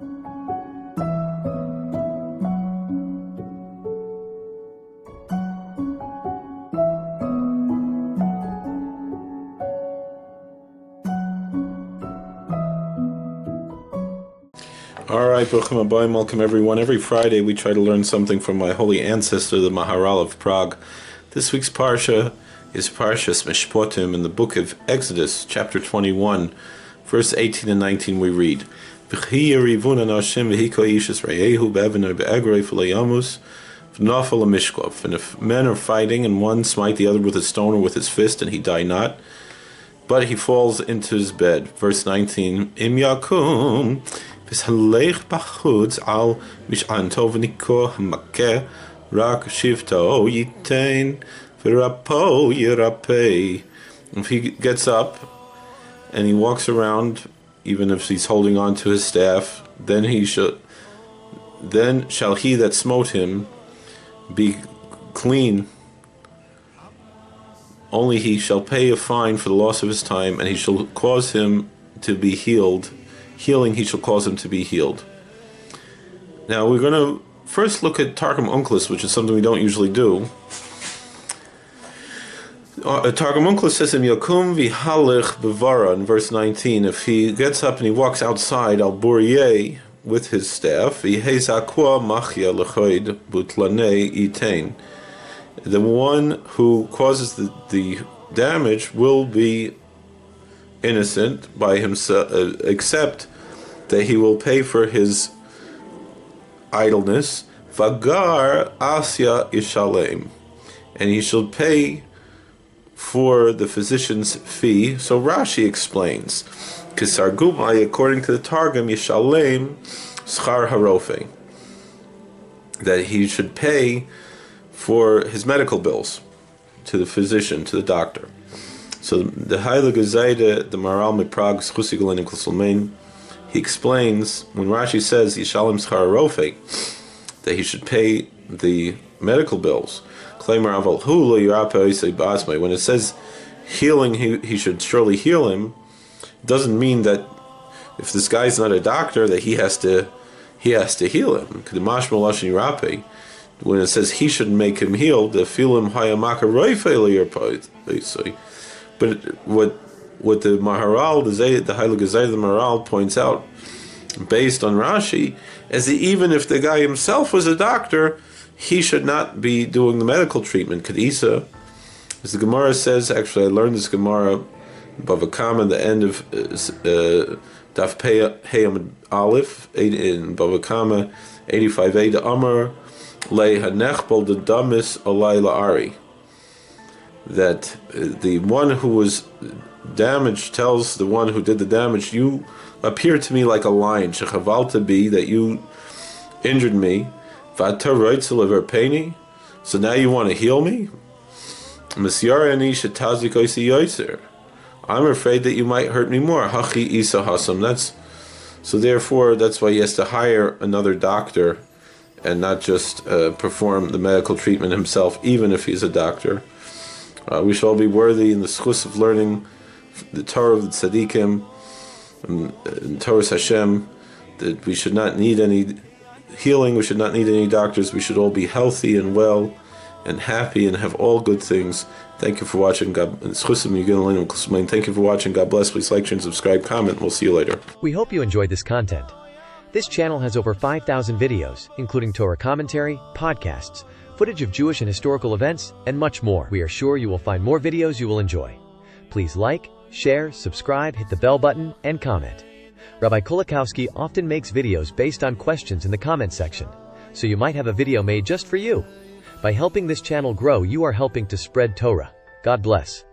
All right, Bruchim Abayim, welcome everyone. Every Friday we try to learn something from my holy ancestor, the Maharal of Prague. This week's Parsha is Parshas Mishpatim in the book of Exodus, chapter 21, verse 18 and 19 we read, If men are fighting and one smite the other with a stone or with his fist and he die not, but he falls into his bed. Verse 19, Im Yakum v'shalech b'chutz al mish'anto v'niko hamakeh rak shivto yitain v'rapo yirapei. If he gets up and he walks around, even if he's holding on to his staff, then shall he that smote him be clean. Only he shall pay a fine for the loss of his time, and he shall cause him to be healed. Healing, he shall cause him to be healed. Now we're going to first look at Targum Onkelos, which is something we don't usually do. Targum Onkelos says in Yakum v'halech bevara in verse 19, if he gets up and he walks outside al Aryeh with his staff, v'hezakua machya lechoid butlanei itain, the one who causes the damage will be innocent by himself, except that he will pay for his idleness. Vagar asya ishalem, and he shall pay for the physician's fee. So Rashi explains, Kisargumai, according to the Targum, Yishalem schar harofe, that he should pay for his medical bills to the physician, to the doctor. So the Heilige Zayde, the Maharal Prague, he explains, when Rashi says Yishalem schar harofe, that he should pay the medical bills. When it says healing, he should surely heal him, it doesn't mean that if this guy's not a doctor that he has to heal him. When it says he should make him heal, the filim hayamaka roife. But what the Maharal, the Heilige Zayde, the Maharal points out, based on Rashi, is that even if the guy himself was a doctor, he should not be doing the medical treatment. Kadisa, as the Gemara says, actually I learned this Gemara in Bava Kama, the end of Daf Peyam Aleph, in Bava Kama 85a, the Amar Le Hanechbal the Damis Olay La'ari, that the one who was damaged tells the one who did the damage, you appear to me like a lion, shechavalta bi, that you injured me, v'ata roitzel paini, so now you want to heal me? Misyarani shetazik oisi yoitzer, I'm afraid that you might hurt me more. Hachi isa hasam. So therefore, that's why he has to hire another doctor and not just perform the medical treatment himself, even if he's a doctor. We shall be worthy in the schus of learning the Torah of the Tzadikim and Torah Hashem, that we should not need any healing, we should not need any doctors, we should all be healthy and well and happy and have all good things. Thank you for watching. Thank you for watching. God bless. Please like, share, and subscribe, comment. We'll see you later. We hope you enjoyed this content. This channel has over 5,000 videos, including Torah commentary, podcasts, footage of Jewish and historical events, and much more. We are sure you will find more videos you will enjoy. Please like, share, subscribe, hit the bell button, and comment. Rabbi Kolakowski often makes videos based on questions in the comment section, so you might have a video made just for you. By helping this channel grow, you are helping to spread Torah. God bless.